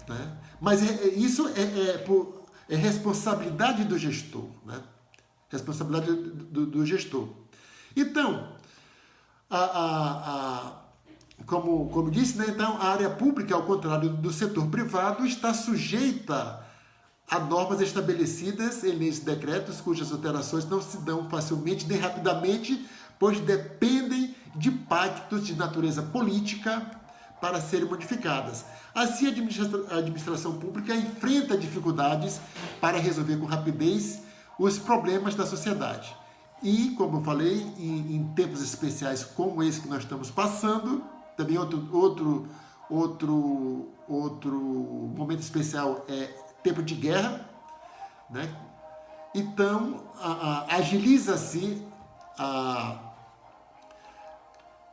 Speaker 2: Né? Mas isso é responsabilidade do gestor, né? Responsabilidade do gestor. Então, como disse, né, então, a área pública, ao contrário do setor privado, está sujeita a normas estabelecidas em leis e decretos, cujas alterações não se dão facilmente nem rapidamente, pois dependem de pactos de natureza política, para serem modificadas. Assim, a administração pública enfrenta dificuldades para resolver com rapidez os problemas da sociedade. E, como eu falei, em tempos especiais como esse que nós estamos passando, também outro momento especial é tempo de guerra, né? Então, agiliza-se,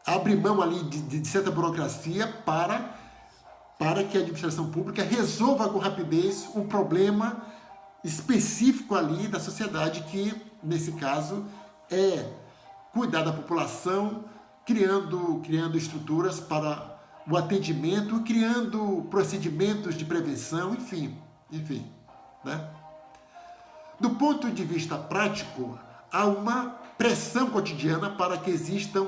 Speaker 2: abre mão ali de certa burocracia para que a administração pública resolva com rapidez um problema específico ali da sociedade, que, nesse caso, é cuidar da população, criando estruturas para o atendimento, criando procedimentos de prevenção, enfim, né? Do ponto de vista prático, há uma pressão cotidiana para que existam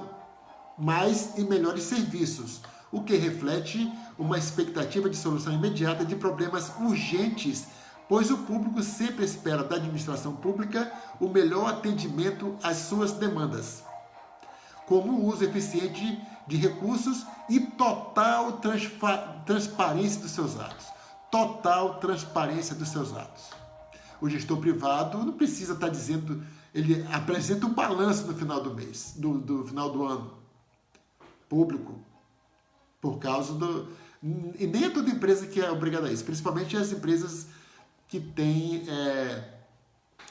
Speaker 2: mais e melhores serviços, o que reflete uma expectativa de solução imediata de problemas urgentes, pois o público sempre espera da administração pública o melhor atendimento às suas demandas, como o uso eficiente de recursos e total transparência dos seus atos. Total transparência dos seus atos. O gestor privado não precisa estar dizendo, ele apresenta um balanço no final do mês, do final do ano, público, por causa do... E nem é toda empresa que é obrigada a isso, principalmente as empresas que têm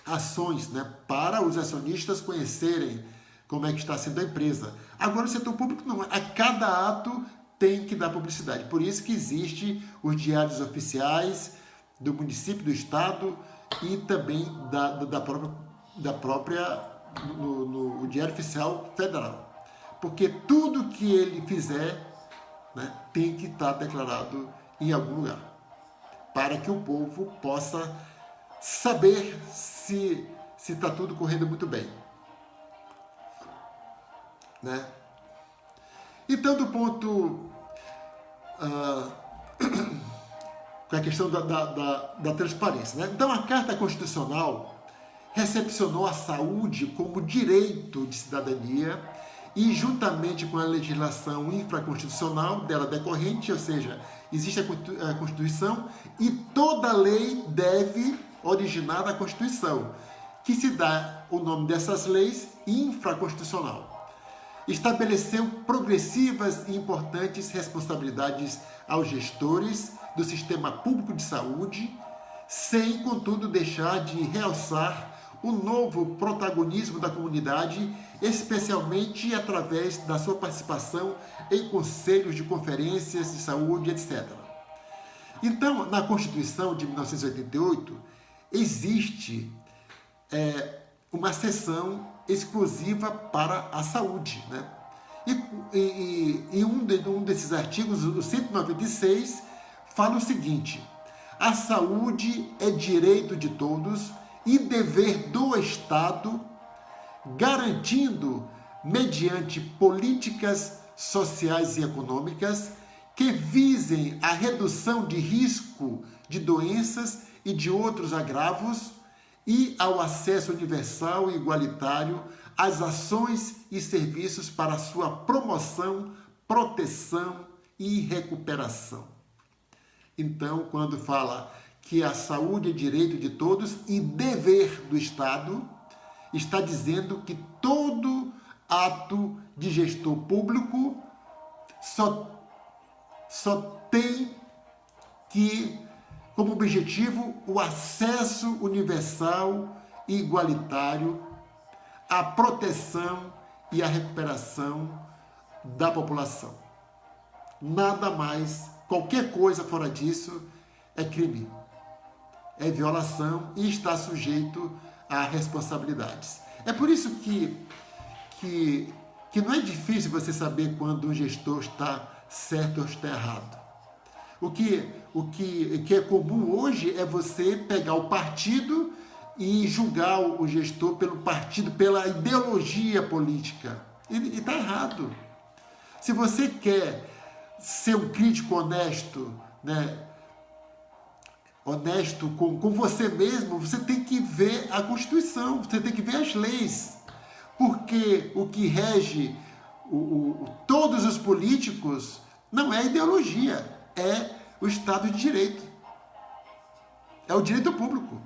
Speaker 2: ações, né, para os acionistas conhecerem como é que está sendo a empresa. Agora, o setor público não. A cada ato tem que dar publicidade. Por isso que existe os diários oficiais do município, do estado e também da própria no Diário Oficial Federal. Porque tudo que ele fizer, né, tem que estar declarado em algum lugar, para que o povo possa saber se está tudo correndo muito bem, né? Então, do ponto com a questão da transparência, né? Então, a Carta Constitucional recepcionou a saúde como direito de cidadania e, juntamente com a legislação infraconstitucional dela decorrente, ou seja, existe a Constituição e toda lei deve originar da Constituição, que se dá o nome dessas leis infraconstitucional. Estabeleceu progressivas e importantes responsabilidades aos gestores do sistema público de saúde, sem, contudo, deixar de realçar o novo protagonismo da comunidade, especialmente através da sua participação em conselhos de conferências de saúde, etc. Então, na Constituição de 1988, existe uma seção exclusiva para a saúde, né? E um desses artigos, o 196, fala o seguinte: a saúde é direito de todos e dever do Estado, garantindo, mediante políticas sociais e econômicas que visem a redução de risco de doenças e de outros agravos e ao acesso universal e igualitário às ações e serviços para sua promoção, proteção e recuperação. Então, quando fala que a saúde é direito de todos e dever do Estado, está dizendo que todo ato de gestor público só tem que, como objetivo, o acesso universal e igualitário à proteção e à recuperação da população. Nada mais, qualquer coisa fora disso é crime, é violação e está sujeito a responsabilidades. É por isso que não é difícil você saber quando um gestor está certo ou está errado. O que é comum hoje é você pegar o partido e julgar o gestor pelo partido, pela ideologia política. E está errado. Se você quer ser um crítico honesto, né, honesto com você mesmo, você tem que ver a Constituição, você tem que ver as leis. Porque o que rege todos os políticos Não é ideologia, é o Estado de Direito. É o direito público.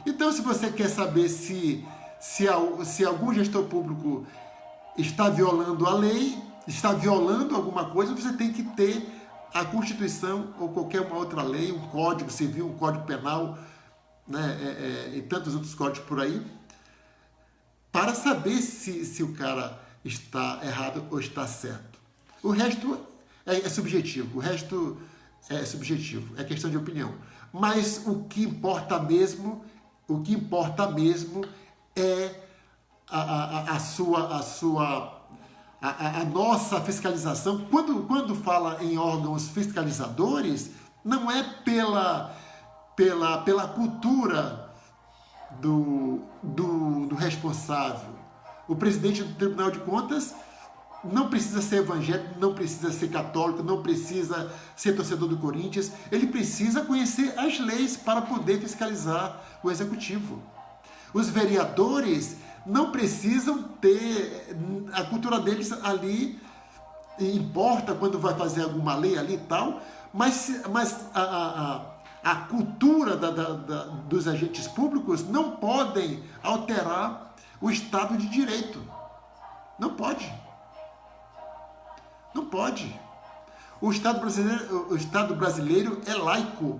Speaker 2: Então, se você quer saber se algum gestor público está violando a lei, está violando alguma coisa, você tem que ter a Constituição ou qualquer uma outra lei, um Código Civil, um Código Penal, né, e tantos outros códigos por aí, para saber se o cara está errado ou está certo. O resto é subjetivo, é questão de opinião. Mas o que importa mesmo é a nossa fiscalização. Quando fala em órgãos fiscalizadores, não é pela cultura do responsável. O presidente do Tribunal de Contas não precisa ser evangélico, não precisa ser católico, não precisa ser torcedor do Corinthians. Ele precisa conhecer as leis para poder fiscalizar o executivo. Os vereadores não precisam ter a cultura deles ali, importa quando vai fazer alguma lei ali e tal, mas a cultura dos agentes públicos não podem alterar o Estado de Direito. Não pode. Não pode. O Estado brasileiro é laico.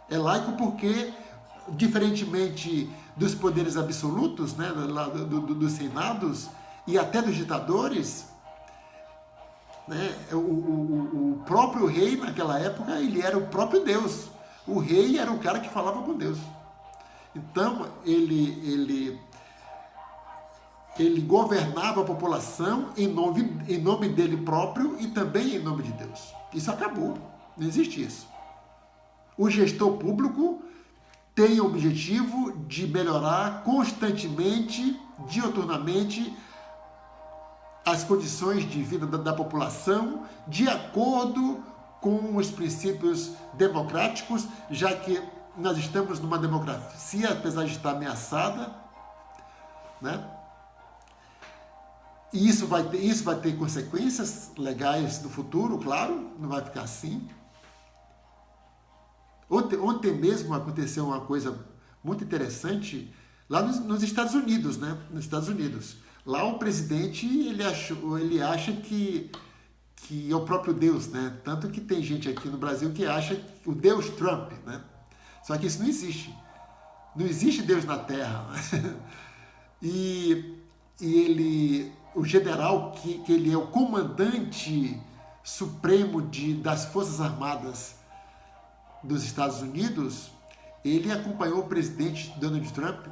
Speaker 2: É laico porque, diferentemente dos poderes absolutos, né, dos senados e até dos ditadores, né, o próprio rei naquela época, ele era o próprio Deus. O rei era o cara que falava com Deus. Então, ele governava a população em nome dele próprio e também em nome de Deus. Isso acabou, não existe isso. O gestor público tem o objetivo de melhorar constantemente, diuturnamente, as condições de vida da população de acordo com os princípios democráticos, já que nós estamos numa democracia, apesar de estar ameaçada, né? E isso vai ter consequências legais no futuro, claro, não vai ficar assim. Ontem mesmo aconteceu uma coisa muito interessante lá nos Estados Unidos, né? Nos Estados Unidos. Lá o presidente, ele acha que é o próprio Deus, né? Tanto que tem gente aqui no Brasil que acha o Deus Trump, né? Só que isso não existe. Não existe Deus na Terra. E o general, que ele é o comandante supremo das Forças Armadas dos Estados Unidos, ele acompanhou o presidente Donald Trump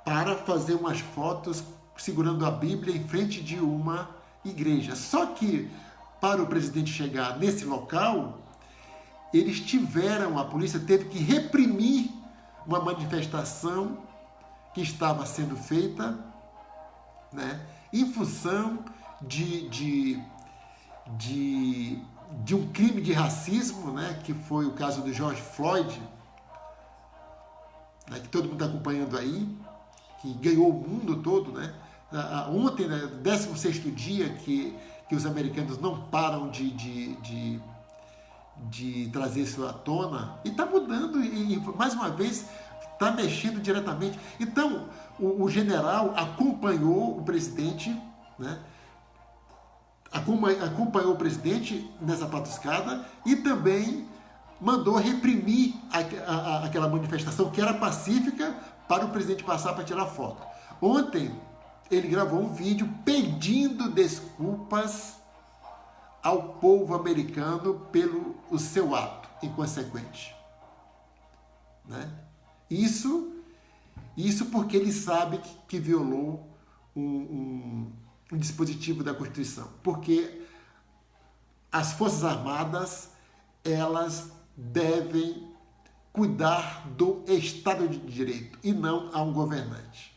Speaker 2: para fazer umas fotos segurando a Bíblia em frente de uma igreja. Só que, para o presidente chegar nesse local, a polícia teve que reprimir uma manifestação que estava sendo feita, né, em função de um crime de racismo, né, que foi o caso do George Floyd, né, que todo mundo está acompanhando aí, que ganhou o mundo todo, né? Ontem, né, 16º dia que os americanos não param de trazer isso à tona, e está mudando, e mais uma vez está mexendo diretamente. Então, o general acompanhou o presidente, né? Acompanhou o presidente nessa patuscada e também mandou reprimir aquela manifestação que era pacífica para o presidente passar para tirar foto. Ontem, ele gravou um vídeo pedindo desculpas ao povo americano pelo seu ato inconsequente, né? Isso porque ele sabe que violou um dispositivo da Constituição. Porque as Forças Armadas, elas devem cuidar do Estado de Direito e não a um governante.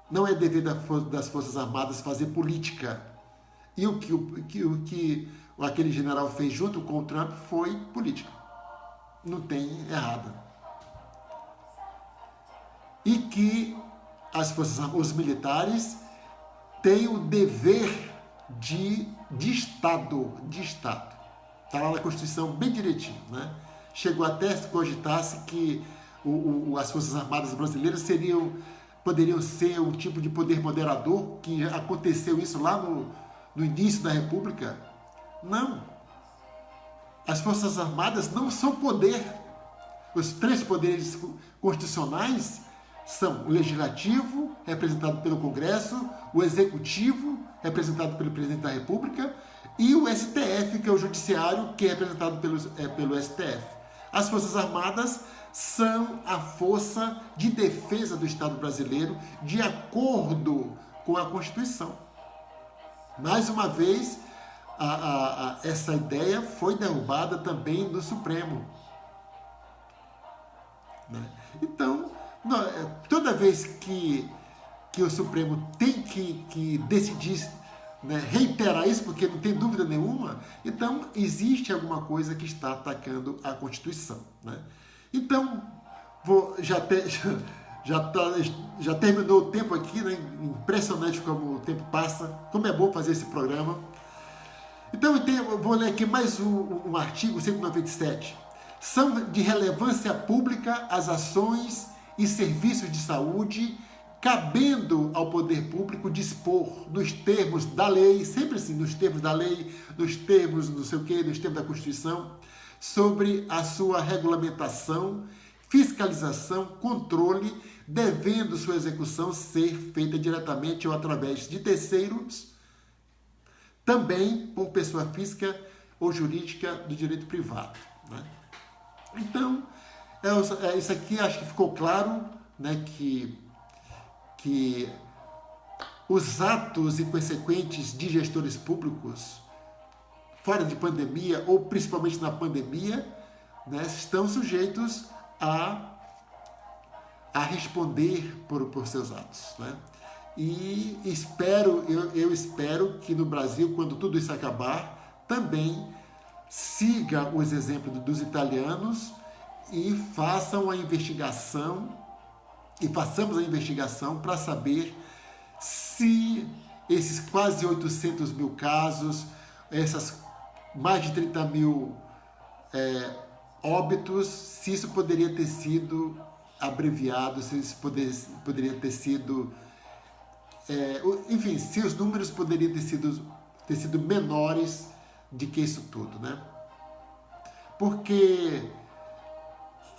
Speaker 2: Não é dever das Forças Armadas fazer política. E o que aquele general fez junto com o Trump foi política. Não tem errado. E que os militares tem o dever de Estado. Está lá na Constituição bem direitinho, né? Chegou até a cogitar-se que as Forças Armadas brasileiras poderiam ser um tipo de poder moderador, que aconteceu isso lá no início da República. Não. As Forças Armadas não são poder. Os 3 poderes constitucionais são o Legislativo, representado pelo Congresso, o Executivo, representado pelo Presidente da República, e o STF, que é o Judiciário, que é representado pelo STF. As Forças Armadas são a força de defesa do Estado brasileiro, de acordo com a Constituição. Mais uma vez, essa ideia foi derrubada também no Supremo. Então, toda vez que o Supremo tem que decidir, né, reiterar isso, porque não tem dúvida nenhuma, então existe alguma coisa que está atacando a Constituição, né? Então, já terminou o tempo aqui, né? Impressionante como o tempo passa, como é bom fazer esse programa. Então, eu vou ler aqui mais um artigo, 197. São de relevância pública as ações e serviços de saúde, cabendo ao poder público dispor, nos termos da lei, sempre assim, nos termos da lei, nos termos não sei o quê, nos termos da Constituição, sobre a sua regulamentação, fiscalização, controle, devendo sua execução ser feita diretamente ou através de terceiros, também por pessoa física ou jurídica do direito privado, né? Então, isso aqui acho que ficou claro, né, que os atos e consequentes de gestores públicos, fora de pandemia, ou principalmente na pandemia, né, estão sujeitos a responder por seus atos, né? E eu espero que no Brasil, quando tudo isso acabar, também siga os exemplos dos italianos e façam a investigação, e façamos a investigação para saber se esses quase 800 mil casos, essas mais de 30 mil óbitos, se isso poderia ter sido abreviado, se isso poderia ter sido... enfim, se os números poderiam ter sido menores de que isso tudo, né? Porque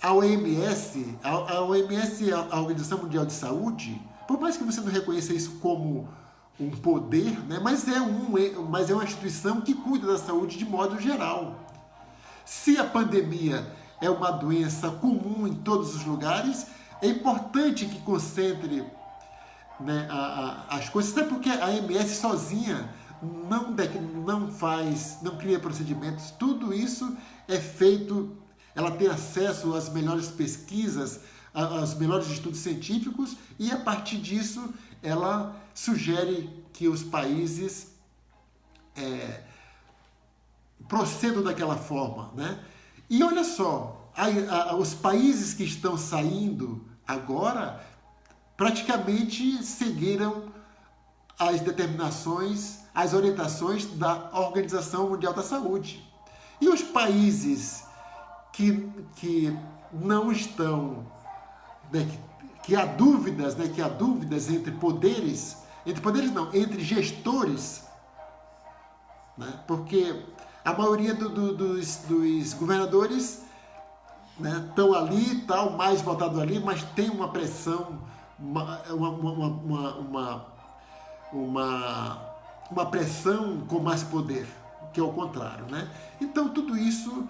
Speaker 2: a OMS, a Organização Mundial de Saúde, por mais que você não reconheça isso como um poder, né, mas é uma instituição que cuida da saúde de modo geral. Se a pandemia é uma doença comum em todos os lugares, é importante que concentre, né, as coisas, até porque a OMS sozinha não cria procedimentos. Tudo isso é feito, ela tem acesso às melhores pesquisas, aos melhores estudos científicos, e a partir disso ela sugere que os países procedam daquela forma, né? E olha só, os países que estão saindo agora praticamente seguiram as determinações, as orientações da Organização Mundial da Saúde. E os países que não estão, né, que há dúvidas, né, entre gestores, né, porque a maioria dos governadores, né, estão ali, tal, mais votado ali, mas tem uma pressão, uma pressão com mais poder, que é o contrário, né? Então tudo isso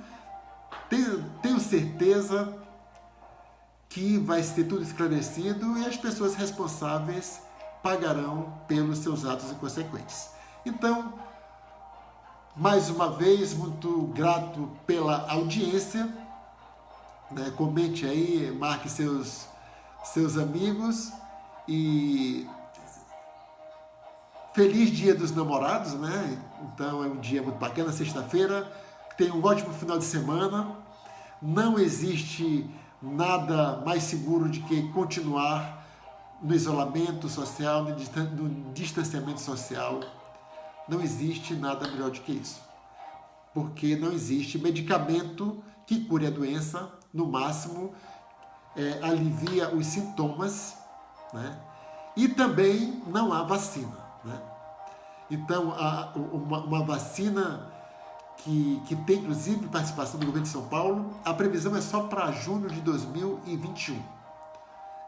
Speaker 2: tenho certeza que vai ser tudo esclarecido e as pessoas responsáveis pagarão pelos seus atos e consequências. Então, mais uma vez, muito grato pela audiência, né? Comente aí, marque seus amigos e feliz Dia dos Namorados, né? Então é um dia muito bacana, sexta-feira. Tenha um ótimo final de semana. Não existe nada mais seguro de que continuar no isolamento social, no distanciamento social. Não existe nada melhor do que isso. Porque não existe medicamento que cure a doença, no máximo alivia os sintomas, né? E também não há vacina, né? Então, uma vacina que tem, inclusive, participação do governo de São Paulo, a previsão é só para junho de 2021.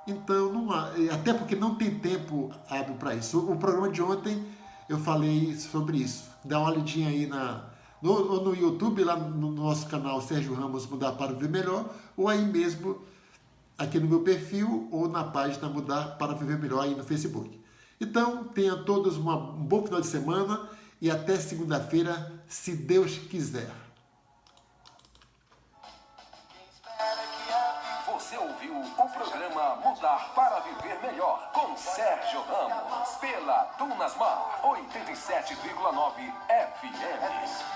Speaker 2: Então, não há, até porque não tem tempo hábil para isso. O programa de ontem eu falei sobre isso. Dá uma olhadinha aí no YouTube, lá no nosso canal Sérgio Ramos Mudar para Viver Melhor, ou aí mesmo aqui no meu perfil, ou na página Mudar para Viver Melhor aí no Facebook. Então, tenham todos um bom final de semana e até segunda-feira, se Deus quiser.
Speaker 1: Você ouviu o programa Mudar para Viver Melhor com Sérgio Ramos pela Tunasmar 87,9 FM.